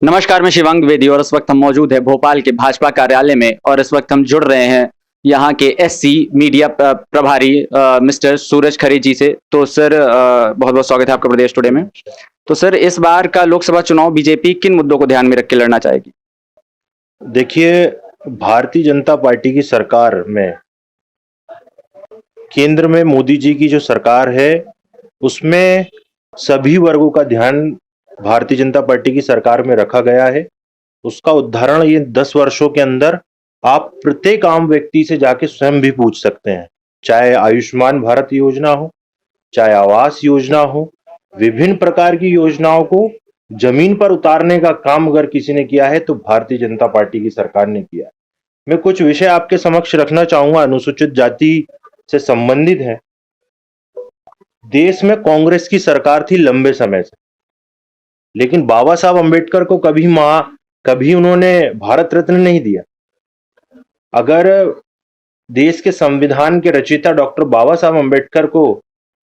नमस्कार, मैं शिवांग द्विवेदी और इस वक्त हम मौजूद हैं भोपाल के भाजपा कार्यालय में और इस वक्त हम जुड़ रहे हैं यहाँ के एससी मीडिया प्रभारी मिस्टर सूरज खरे जी से। तो सर बहुत बहुत स्वागत है आपका प्रदेश टुडे में। तो सर इस बार का लोकसभा चुनाव बीजेपी किन मुद्दों को ध्यान में रख के लड़ना चाहेगी? देखिए, भारतीय जनता पार्टी की सरकार में केंद्र में मोदी जी की जो सरकार है उसमें सभी वर्गों का ध्यान भारतीय जनता पार्टी की सरकार में रखा गया है। उसका उदाहरण ये 10 वर्षों के अंदर आप प्रत्येक आम व्यक्ति से जाके स्वयं भी पूछ सकते हैं, चाहे आयुष्मान भारत योजना हो, चाहे आवास योजना हो, विभिन्न प्रकार की योजनाओं को जमीन पर उतारने का काम अगर किसी ने किया है तो भारतीय जनता पार्टी की सरकार ने किया है। मैं कुछ विषय आपके समक्ष रखना चाहूंगा, अनुसूचित जाति से संबंधित है। देश में कांग्रेस की सरकार थी लंबे समय से, लेकिन बाबा साहब अंबेडकर को कभी उन्होंने भारत रत्न नहीं दिया। अगर देश के संविधान के रचयिता डॉक्टर बाबा साहब अंबेडकर को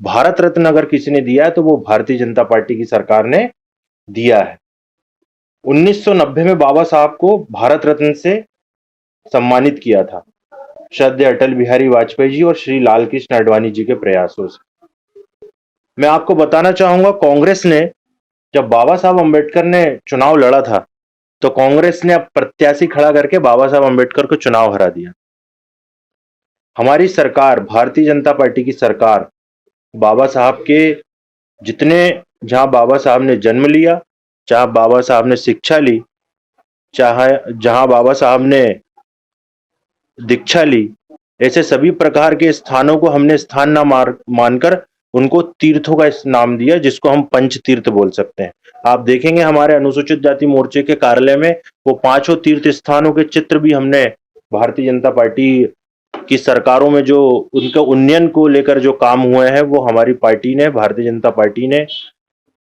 भारत रत्न अगर किसी ने दिया है तो वो भारतीय जनता पार्टी की सरकार ने दिया है। 1990 में बाबा साहब को भारत रत्न से सम्मानित किया था, श्रद्धेय अटल बिहारी वाजपेयी जी और श्री लाल कृष्ण आडवाणी जी के प्रयासों से। मैं आपको बताना चाहूंगा, कांग्रेस ने जब बाबा साहब अंबेडकर ने चुनाव लड़ा था तो कांग्रेस ने अब प्रत्याशी खड़ा करके बाबा साहब अंबेडकर को चुनाव हरा दिया। हमारी सरकार, भारतीय जनता पार्टी की सरकार, बाबा साहब के जितने, जहां बाबा साहब ने जन्म लिया, जहां बाबा साहब ने शिक्षा ली, चाहे जहां बाबा साहब ने दीक्षा ली, ऐसे सभी प्रकार के स्थानों को हमने स्थान ना मानकर उनको तीर्थों का नाम दिया, जिसको हम पंच तीर्थ बोल सकते हैं। आप देखेंगे हमारे अनुसूचित जाति मोर्चे के कार्यालय में वो पांचों तीर्थ स्थानों के चित्र भी हमने भारतीय जनता पार्टी की सरकारों में जो उनके उन्नयन को लेकर जो काम हुए हैं वो हमारी पार्टी ने, भारतीय जनता पार्टी ने,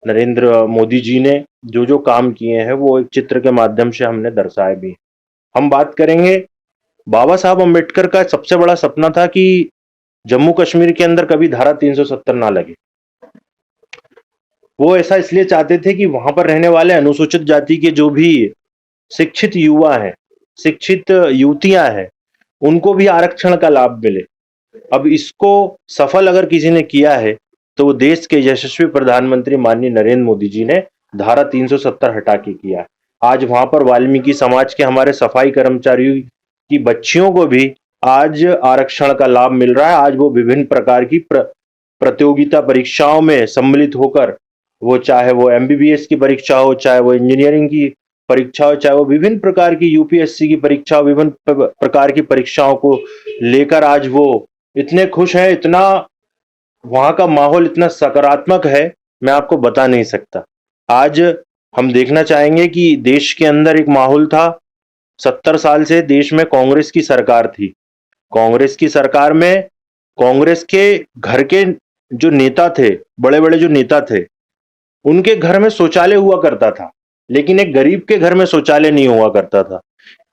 नरेंद्र मोदी जी ने जो जो काम किए हैं वो एक चित्र के माध्यम से हमने दर्शाए भी। हम बात करेंगे, बाबा साहब अंबेडकर का सबसे बड़ा सपना था कि जम्मू कश्मीर के अंदर कभी धारा 370 ना लगे। वो ऐसा इसलिए चाहते थे कि वहां पर रहने वाले अनुसूचित जाति के जो भी शिक्षित युवा हैं, शिक्षित युवतियां हैं, उनको भी आरक्षण का लाभ मिले। अब इसको सफल अगर किसी ने किया है तो वो देश के यशस्वी प्रधानमंत्री माननीय नरेंद्र मोदी जी ने धारा 370 हटा के किया है। आज वहां पर वाल्मीकि समाज के हमारे सफाई कर्मचारियों की बच्चियों को भी आज आरक्षण का लाभ मिल रहा है। आज वो विभिन्न प्रकार की प्रतियोगिता परीक्षाओं में सम्मिलित होकर, वो चाहे वो एमबीबीएस की परीक्षा हो, चाहे वो इंजीनियरिंग की परीक्षा हो, चाहे वो विभिन्न प्रकार की यूपीएससी की परीक्षा हो, विभिन्न प्रकार की परीक्षाओं को लेकर आज वो इतने खुश हैं, इतना वहां का माहौल इतना सकारात्मक है, मैं आपको बता नहीं सकता। आज हम देखना चाहेंगे कि देश के अंदर एक माहौल था, 70 साल से देश में कांग्रेस की सरकार थी। कांग्रेस की सरकार में कांग्रेस के घर के जो नेता थे, बड़े बड़े जो नेता थे, उनके घर में शौचालय हुआ करता था, लेकिन एक गरीब के घर में शौचालय नहीं हुआ करता था।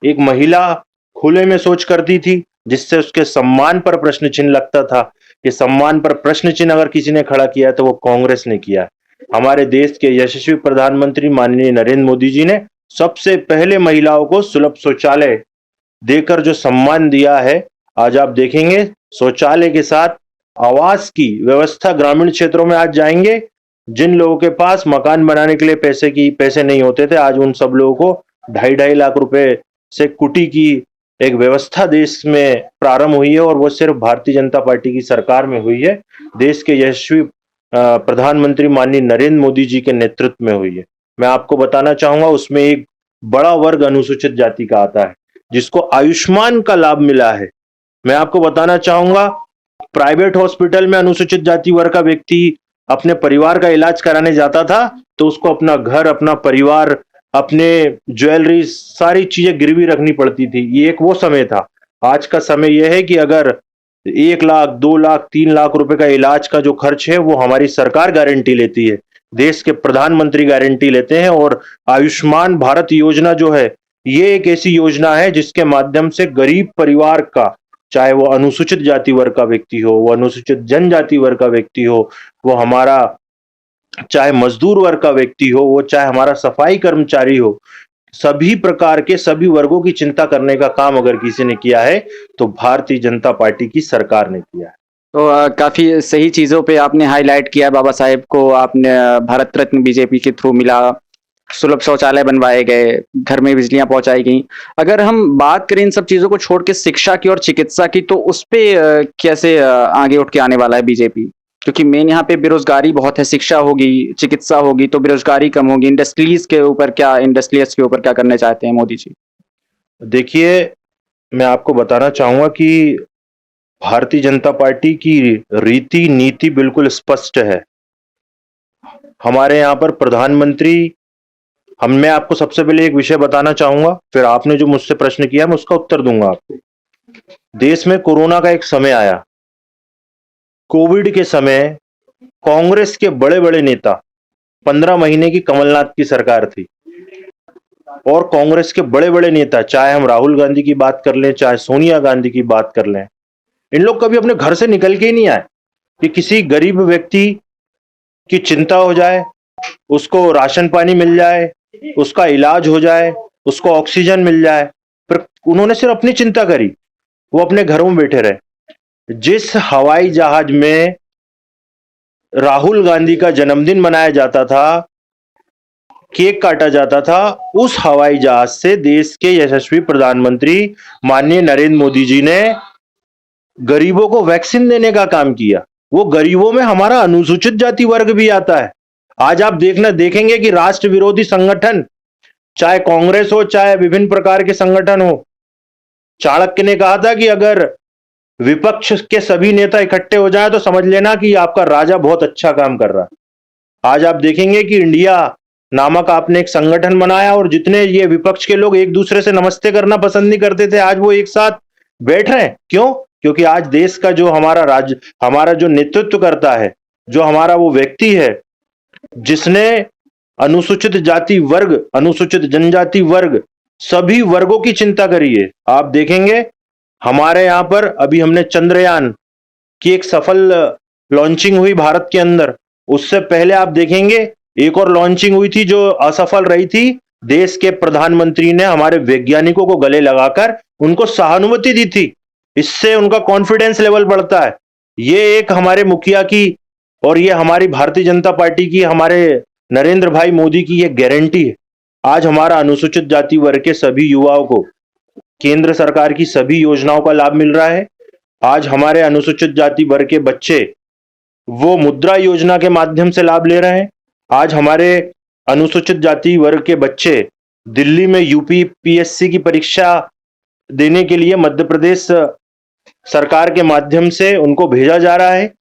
एक महिला खुले में शौच करती थी, जिससे उसके सम्मान पर प्रश्न चिन्ह लगता था। कि सम्मान पर प्रश्न चिन्ह अगर किसी ने खड़ा किया तो वो कांग्रेस ने किया। हमारे देश के यशस्वी प्रधानमंत्री माननीय नरेंद्र मोदी जी ने सबसे पहले महिलाओं को सुलभ शौचालय देकर जो सम्मान दिया है, आज आप देखेंगे शौचालय के साथ आवास की व्यवस्था ग्रामीण क्षेत्रों में आज जाएंगे। जिन लोगों के पास मकान बनाने के लिए पैसे नहीं होते थे, आज उन सब लोगों को 2.5 लाख रुपए से कुटी की एक व्यवस्था देश में प्रारंभ हुई है, और वो सिर्फ भारतीय जनता पार्टी की सरकार में हुई है। देश के यशस्वी प्रधानमंत्री माननीय नरेंद्र मोदी जी के नेतृत्व में हुई है। मैं आपको बताना चाहूंगा, उसमें एक बड़ा वर्ग अनुसूचित जाति का आता है जिसको आयुष्मान का लाभ मिला है। मैं आपको बताना चाहूंगा, प्राइवेट हॉस्पिटल में अनुसूचित जाति वर्ग का व्यक्ति अपने परिवार का इलाज कराने जाता था तो उसको अपना घर, अपना परिवार, अपने ज्वेलरी, सारी चीजें गिरवी रखनी पड़ती थी। ये एक वो समय था। आज का समय यह है कि अगर 1 लाख, 2 लाख, 3 लाख रुपए का इलाज का जो खर्च है वो हमारी सरकार गारंटी लेती है, देश के प्रधानमंत्री गारंटी लेते हैं। और आयुष्मान भारत योजना जो है, ये एक ऐसी योजना है जिसके माध्यम से गरीब परिवार का, चाहे वो अनुसूचित जाति वर्ग का व्यक्ति हो, वो अनुसूचित जनजाति वर्ग का व्यक्ति हो, वो हमारा चाहे मजदूर वर्ग का व्यक्ति हो, वो चाहे हमारा सफाई कर्मचारी हो, सभी प्रकार के सभी वर्गों की चिंता करने का काम अगर किसी ने किया है तो भारतीय जनता पार्टी की सरकार ने किया है। तो काफी सही चीजों पे आपने हाईलाइट किया है। बाबा साहेब को आपने भारत रत्न बीजेपी के थ्रू मिला, सुलभ शौचालय बनवाए गए, घर में बिजलियां पहुंचाई गई। अगर हम बात करें इन सब चीजों को छोड़ के शिक्षा की और चिकित्सा की, तो उस पे कैसे आगे उठ के आने वाला है बीजेपी? क्योंकि मेन यहाँ पे बेरोजगारी बहुत है, शिक्षा होगी, चिकित्सा होगी तो बेरोजगारी कम होगी। इंडस्ट्रियल्स के ऊपर क्या करना चाहते हैं मोदी जी? देखिए, मैं आपको बताना चाहूंगा कि भारतीय जनता पार्टी की रीति नीति बिल्कुल स्पष्ट है। हमारे यहाँ पर प्रधानमंत्री, मैं आपको सबसे पहले एक विषय बताना चाहूंगा, फिर आपने जो मुझसे प्रश्न किया मैं उसका उत्तर दूंगा आपको। देश में कोरोना का एक समय आया, कोविड के समय कांग्रेस के बड़े बड़े नेता, 15 महीने की कमलनाथ की सरकार थी और कांग्रेस के बड़े बड़े नेता, चाहे हम राहुल गांधी की बात कर लें, चाहे सोनिया गांधी की बात कर लें, इन लोग कभी अपने घर से निकल के ही नहीं आए कि किसी गरीब व्यक्ति की चिंता हो जाए, उसको राशन पानी मिल जाए, उसका इलाज हो जाए, उसको ऑक्सीजन मिल जाए। पर उन्होंने सिर्फ अपनी चिंता करी, वो अपने घरों में बैठे रहे। जिस हवाई जहाज में राहुल गांधी का जन्मदिन मनाया जाता था, केक काटा जाता था, उस हवाई जहाज से देश के यशस्वी प्रधानमंत्री माननीय नरेंद्र मोदी जी ने गरीबों को वैक्सीन देने का काम किया। वो गरीबों में हमारा अनुसूचित जाति वर्ग भी आता है। आज आप देखेंगे कि राष्ट्र विरोधी संगठन, चाहे कांग्रेस हो, चाहे विभिन्न प्रकार के संगठन हो, चाणक्य ने कहा था कि अगर विपक्ष के सभी नेता इकट्ठे हो जाए तो समझ लेना कि आपका राजा बहुत अच्छा काम कर रहा है। आज आप देखेंगे कि इंडिया नामक आपने एक संगठन बनाया और जितने ये विपक्ष के लोग एक दूसरे से नमस्ते करना पसंद नहीं करते थे, आज वो एक साथ बैठ रहे हैं। क्यों? क्योंकि आज देश का जो हमारा जो नेतृत्व करता है, जो हमारा वो व्यक्ति है जिसने अनुसूचित जाति वर्ग, अनुसूचित जनजाति वर्ग, सभी वर्गों की चिंता करी है। आप देखेंगे हमारे यहां पर अभी हमने चंद्रयान की एक सफल लॉन्चिंग हुई भारत के अंदर। उससे पहले आप देखेंगे एक और लॉन्चिंग हुई थी जो असफल रही थी। देश के प्रधानमंत्री ने हमारे वैज्ञानिकों को गले लगाकर उनको सहानुभूति दी थी। इससे उनका कॉन्फिडेंस लेवल बढ़ता है। ये एक हमारे मुखिया की और ये हमारी भारतीय जनता पार्टी की, हमारे नरेंद्र भाई मोदी की ये गारंटी है। आज हमारा अनुसूचित जाति वर्ग के सभी युवाओं को केंद्र सरकार की सभी योजनाओं का लाभ मिल रहा है। आज हमारे अनुसूचित जाति वर्ग के बच्चे वो मुद्रा योजना के माध्यम से लाभ ले रहे हैं। आज हमारे अनुसूचित जाति वर्ग के बच्चे दिल्ली में यूपीपीएससी की परीक्षा देने के लिए मध्य प्रदेश सरकार के माध्यम से उनको भेजा जा रहा है।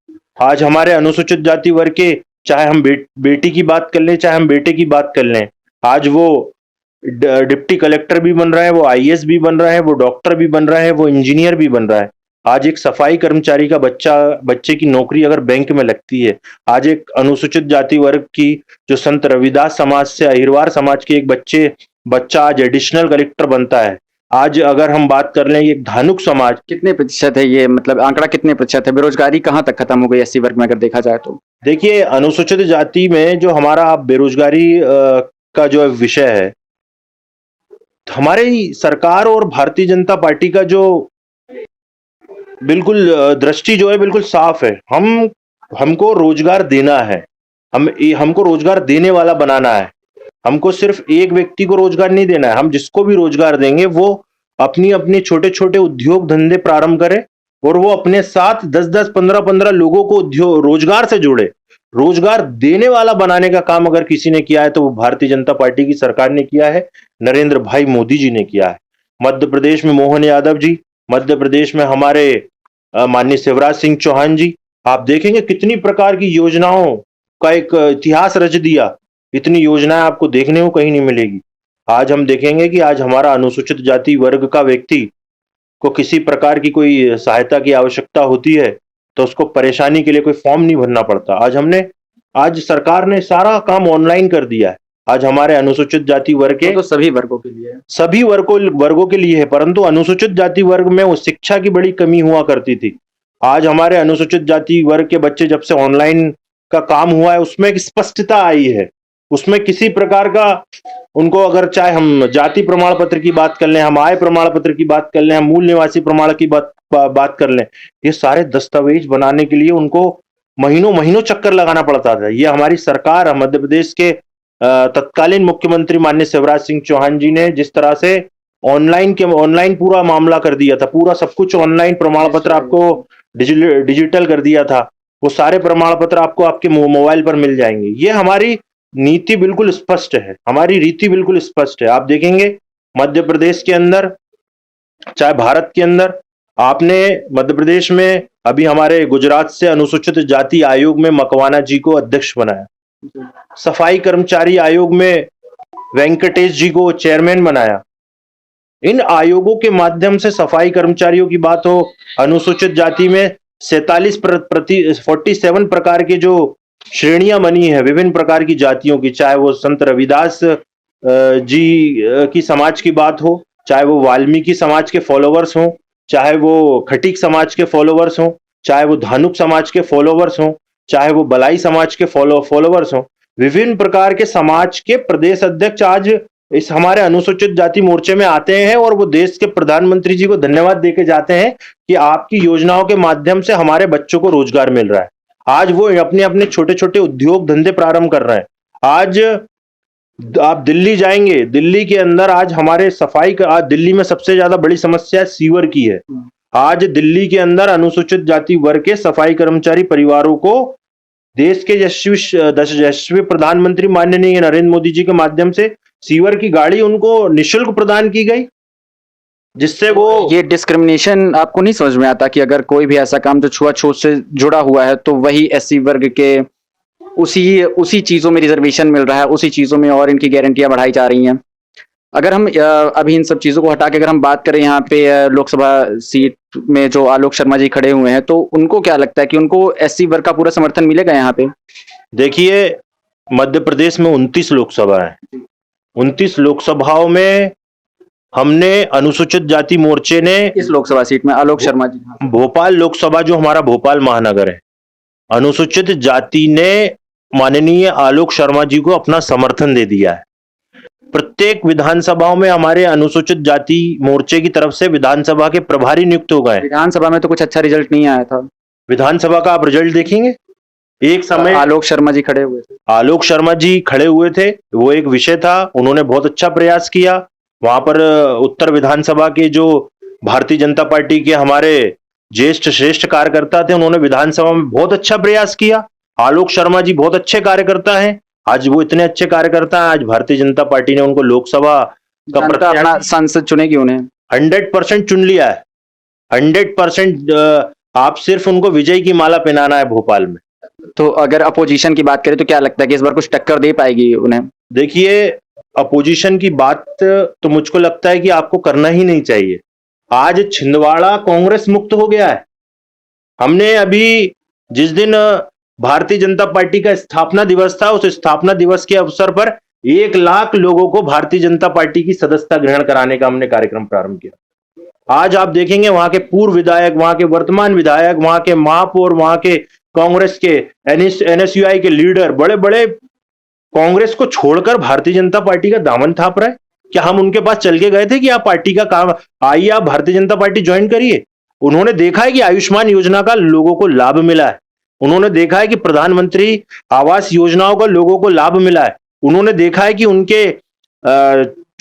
आज हमारे अनुसूचित जाति वर्ग के, चाहे हम बेटी की बात कर लें, चाहे हम बेटे की बात कर लें, आज वो डिप्टी कलेक्टर भी बन रहा है, वो आईएएस भी बन रहा है, वो डॉक्टर भी बन रहा है, वो इंजीनियर भी बन रहा है। आज एक सफाई कर्मचारी का बच्चे की नौकरी अगर बैंक में लगती है, आज एक अनुसूचित जाति वर्ग की जो संत रविदास समाज से, अहिरवार समाज के एक बच्चा आज एडिशनल कलेक्टर बनता है। आज अगर हम बात कर लें एक धानुक समाज, कितने प्रतिशत है ये, मतलब आंकड़ा कितने प्रतिशत है? बेरोजगारी कहाँ तक खत्म हो गई एससी वर्ग में अगर देखा जाए तो? देखिए, अनुसूचित जाति में जो हमारा बेरोजगारी का जो विषय है, हमारी सरकार और भारतीय जनता पार्टी का जो बिल्कुल दृष्टि जो है बिल्कुल साफ है। हमको रोजगार देना है, हमको रोजगार देने वाला बनाना है। हमको सिर्फ एक व्यक्ति को रोजगार नहीं देना है। हम जिसको भी रोजगार देंगे वो अपनी अपनी छोटे छोटे उद्योग धंधे प्रारंभ करे और वो अपने साथ 10-10, 15-15 लोगों को रोजगार से जोड़े। रोजगार देने वाला बनाने का काम अगर किसी ने किया है तो वो भारतीय जनता पार्टी की सरकार ने किया है, नरेंद्र भाई मोदी जी ने किया है। मध्य प्रदेश में मोहन यादव जी, मध्य प्रदेश में हमारे माननीय शिवराज सिंह चौहान जी, आप देखेंगे कितनी प्रकार की योजनाओं का एक इतिहास रच दिया। इतनी योजनाएं आपको देखने को कहीं नहीं मिलेगी। आज हम देखेंगे कि आज हमारा अनुसूचित जाति वर्ग का व्यक्ति को किसी प्रकार की कोई सहायता की आवश्यकता होती है तो उसको परेशानी के लिए कोई फॉर्म नहीं भरना पड़ता। आज सरकार ने सारा काम ऑनलाइन कर दिया है। आज हमारे अनुसूचित जाति वर्ग के, तो सभी वर्गों के लिए, सभी वर्गों के लिए है, परंतु अनुसूचित जाति वर्ग में वो शिक्षा की बड़ी कमी हुआ करती थी। आज हमारे अनुसूचित जाति वर्ग के बच्चे जब से ऑनलाइन का काम हुआ है उसमें एक स्पष्टता आई है। उसमें किसी प्रकार का उनको, अगर चाहे हम जाति प्रमाण पत्र की बात कर लें, हम आय प्रमाण पत्र की बात कर लें, हम मूल निवासी प्रमाण की बात कर लें, ये सारे दस्तावेज बनाने के लिए उनको महीनों महीनों चक्कर लगाना पड़ता था। ये हमारी सरकार, मध्य प्रदेश के तत्कालीन मुख्यमंत्री माननीय शिवराज सिंह चौहान जी ने जिस तरह से ऑनलाइन पूरा मामला कर दिया था, पूरा सब कुछ ऑनलाइन प्रमाण पत्र आपको डिजिटल कर दिया था, वो सारे प्रमाण पत्र आपको आपके मोबाइल पर मिल जाएंगे। ये हमारी नीति बिल्कुल स्पष्ट है, हमारी रीति बिल्कुल स्पष्ट है। आप देखेंगे मध्य प्रदेश के अंदर, चाहे भारत के अंदर, आपने मध्य प्रदेश में अभी हमारे गुजरात से अनुसूचित जाति आयोग में मकवाना जी को अध्यक्ष बनाया, सफाई कर्मचारी आयोग में वेंकटेश जी को चेयरमैन बनाया। इन आयोगों के माध्यम से सफाई कर्मचारियों की बात हो, अनुसूचित जाति में 47 प्रकार के जो श्रेणियां बनी है विभिन्न प्रकार की जातियों की, चाहे वो संत रविदास जी की समाज की बात हो, चाहे वो वाल्मीकि समाज के फॉलोवर्स हो, चाहे वो खटीक समाज के फॉलोवर्स हो, चाहे वो धानुक समाज के फॉलोवर्स हो, चाहे वो बलाई समाज के फॉलोवर्स हो, विभिन्न प्रकार के समाज के प्रदेश अध्यक्ष आज इस हमारे अनुसूचित जाति मोर्चे में आते हैं और वो देश के प्रधानमंत्री जी को धन्यवाद देके जाते हैं कि आपकी योजनाओं के माध्यम से हमारे बच्चों को रोजगार मिल रहा है। आज वो अपने अपने छोटे छोटे उद्योग धंधे प्रारंभ कर रहे हैं। आज आप दिल्ली जाएंगे, दिल्ली के अंदर आज हमारे आज दिल्ली में सबसे ज्यादा बड़ी समस्या सीवर की है। आज दिल्ली के अंदर अनुसूचित जाति वर्ग के सफाई कर्मचारी परिवारों को देश के यशस्वी प्रधानमंत्री माननीय नरेंद्र मोदी जी के माध्यम से सीवर की गाड़ी उनको निशुल्क प्रदान की गई, जिससे वो ये डिस्क्रिमिनेशन आपको नहीं समझ में आता कि अगर कोई भी ऐसा काम जो छुआछूत से जुड़ा हुआ है तो वही एससी वर्ग के उसी चीजों में रिजर्वेशन मिल रहा है, उसी चीजों में और इनकी गारंटियां बढ़ाई जा रही हैं। अगर हम अभी इन सब चीजों को हटा के अगर हम बात करें यहाँ पे लोकसभा सीट में जो आलोक शर्मा जी खड़े हुए हैं, तो उनको क्या लगता है कि उनको एससी वर्ग का पूरा समर्थन मिलेगा यहाँ पे? देखिए, मध्य प्रदेश में 29 लोकसभा है, 29 लोकसभाओं में हमने अनुसूचित जाति मोर्चे ने इस लोकसभा सीट में आलोक शर्मा जी, भोपाल लोकसभा जो हमारा भोपाल महानगर है, अनुसूचित जाति ने माननीय आलोक शर्मा जी को अपना समर्थन दे दिया है। प्रत्येक विधानसभाओं में हमारे अनुसूचित जाति मोर्चे की तरफ से विधानसभा के प्रभारी नियुक्त हो गए। विधानसभा में तो कुछ अच्छा रिजल्ट नहीं आया था। विधानसभा का आप रिजल्ट देखेंगे, एक समय आलोक शर्मा जी खड़े हुए थे, आलोक शर्मा जी खड़े हुए थे, वो एक विषय था, उन्होंने बहुत अच्छा प्रयास किया। वहां पर उत्तर विधानसभा के जो भारतीय जनता पार्टी के हमारे ज्येष्ठ श्रेष्ठ कार्यकर्ता थे, उन्होंने विधानसभा में बहुत अच्छा प्रयास किया। आलोक शर्मा जी बहुत अच्छे कार्यकर्ता हैं, आज वो इतने अच्छे कार्यकर्ता हैं, आज भारतीय जनता पार्टी ने उनको लोकसभा का अपना सांसद चुनेगी, उन्हें 100% चुन लिया है। 100% आप सिर्फ उनको विजय की माला पहनाना है भोपाल में। तो अगर अपोजिशन की बात करें तो क्या लगता है कि इस बार कुछ टक्कर दे पाएगी उन्हें? देखिए, अपोजिशन की बात तो मुझको लगता है कि आपको करना ही नहीं चाहिए। आज छिंदवाड़ा कांग्रेस मुक्त हो गया है। हमने अभी जिस दिन भारतीय जनता पार्टी का स्थापना दिवस था, उस स्थापना दिवस के अवसर पर 1 लाख लोगों को भारतीय जनता पार्टी की सदस्यता ग्रहण कराने का हमने कार्यक्रम प्रारंभ किया। आज आप देखेंगे वहां के पूर्व विधायक, वहां के वर्तमान विधायक, वहां के महापौर, वहां के कांग्रेस के एनएसयूआई के लीडर बड़े बड़े कांग्रेस को छोड़कर भारतीय जनता पार्टी का दामन थाप रहे। क्या हम उनके पास चल के गए थे कि आप पार्टी का काम, आइए आप भारतीय जनता पार्टी ज्वाइन करिए? उन्होंने देखा है कि आयुष्मान योजना का लोगों को लाभ मिला है, उन्होंने देखा है कि प्रधानमंत्री आवास योजनाओं का लोगों को लाभ मिला है, उन्होंने देखा है कि उनके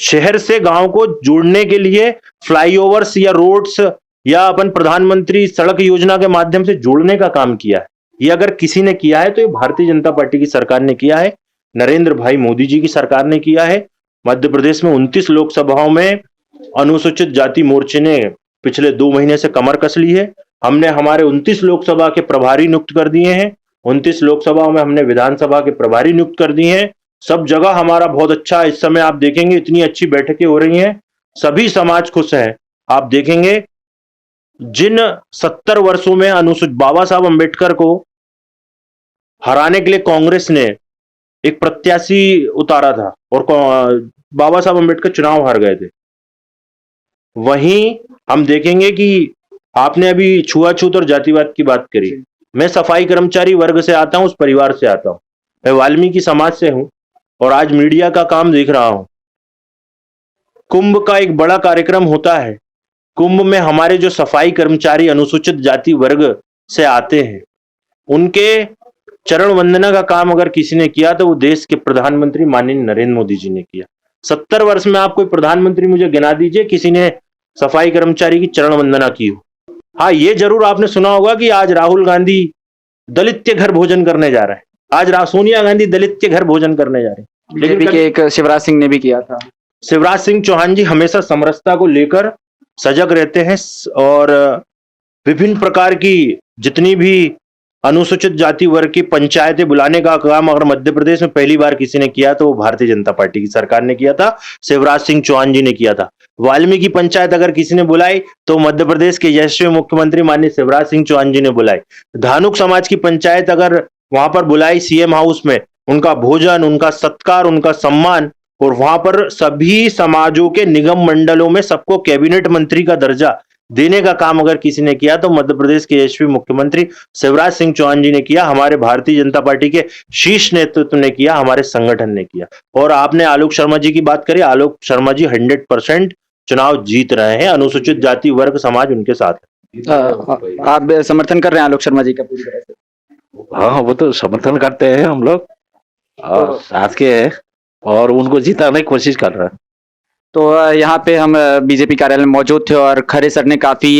शहर से गांव को जोड़ने के लिए फ्लाईओवर्स या रोड्स या अपन प्रधानमंत्री सड़क योजना के माध्यम से जोड़ने का काम किया है। ये अगर किसी ने किया है तो ये भारतीय जनता पार्टी की सरकार ने किया है, नरेंद्र भाई मोदी जी की सरकार ने किया है। मध्य प्रदेश में 29 लोकसभाओं में अनुसूचित जाति मोर्चे ने पिछले 2 महीने से कमर कस ली है। हमने हमारे 29 लोकसभा के प्रभारी नियुक्त कर दिए हैं, 29 लोकसभाओं में हमने विधानसभा के प्रभारी नियुक्त कर दिए हैं। सब जगह हमारा बहुत अच्छा, इस समय आप देखेंगे इतनी अच्छी बैठकें हो रही हैं, सभी समाज खुश है। आप देखेंगे जिन 70 वर्षों में अनुसूचित बाबा साहब अंबेडकर को हराने के लिए कांग्रेस ने एक प्रत्याशी उतारा था और बाबा साहब अंबेडकर चुनाव हार गए थे, वहीं हम देखेंगे कि आपने अभी छुआछूत और जातिवाद की बात करी, मैं सफाई कर्मचारी वर्ग से आता हूं, उस परिवार से आता हूं, मैं वाल्मीकि समाज से हूं और आज मीडिया का काम देख रहा हूं। कुंभ का एक बड़ा कार्यक्रम होता है। कुंभ में हमारे जो सफाई कर्मचारी अनुसूचित जाति वर्ग से आते हैं, उनके चरण वंदना का काम अगर किसी ने किया तो वो देश के प्रधानमंत्री माननीय नरेंद्र मोदी जी ने किया। 70 वर्ष में आप कोई प्रधानमंत्री मुझे गिना दीजिए किसी ने सफाई कर्मचारी की चरण वंदना की हो। हाँ, ये जरूर आपने सुना होगा कि आज राहुल गांधी दलित के घर भोजन करने जा रहे हैं, आज सोनिया गांधी दलित के घर भोजन करने जा रहे हैं। बीजेपी के एक शिवराज सिंह ने भी किया था। शिवराज सिंह चौहान जी हमेशा समरसता को लेकर सजग रहते हैं और विभिन्न प्रकार की जितनी भी अनुसूचित जाति वर्ग की पंचायतें बुलाने का काम अगर मध्य प्रदेश में पहली बार किसी ने किया तो वो भारतीय जनता पार्टी की सरकार ने किया था, शिवराज सिंह चौहान जी ने किया था। वाल्मीकि पंचायत अगर किसी ने बुलाई तो मध्य प्रदेश के यशस्वी मुख्यमंत्री माननीय शिवराज सिंह चौहान जी ने बुलाई। धानुक समाज की पंचायत अगर वहां पर बुलाई सीएम हाउस में, उनका भोजन, उनका सत्कार, उनका सम्मान, और वहां पर सभी समाजों के निगम मंडलों में सबको कैबिनेट मंत्री का दर्जा देने का काम अगर किसी ने किया तो मध्य प्रदेश के यशस्वी मुख्यमंत्री शिवराज सिंह चौहान जी ने किया, हमारे भारतीय जनता पार्टी के शीर्ष नेतृत्व ने किया, हमारे संगठन ने किया। और आपने आलोक शर्मा जी की बात करी, आलोक शर्मा जी 100% चुनाव जीत रहे हैं, अनुसूचित जाति वर्ग समाज उनके साथ है। आप समर्थन कर रहे हैं आलोक शर्मा जी का पूरी तरह से? हाँ, वो तो समर्थन करते हैं हम लोग और साथ के हैं और उनको जिताने की कोशिश कर रहे हैं। तो यहाँ पे हम बीजेपी कार्यालय में मौजूद थे और खरे सर ने काफी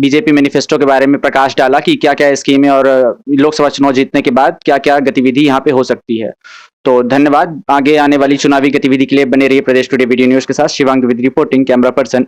बीजेपी मैनिफेस्टो के बारे में प्रकाश डाला कि क्या क्या स्कीमें और लोकसभा चुनाव जीतने के बाद क्या क्या गतिविधि यहाँ पे हो सकती है। तो धन्यवाद। आगे आने वाली चुनावी गतिविधि के लिए बने रहिए प्रदेश टुडे वीडियो न्यूज के साथ। Shivang Dwivedi reporting, camera person.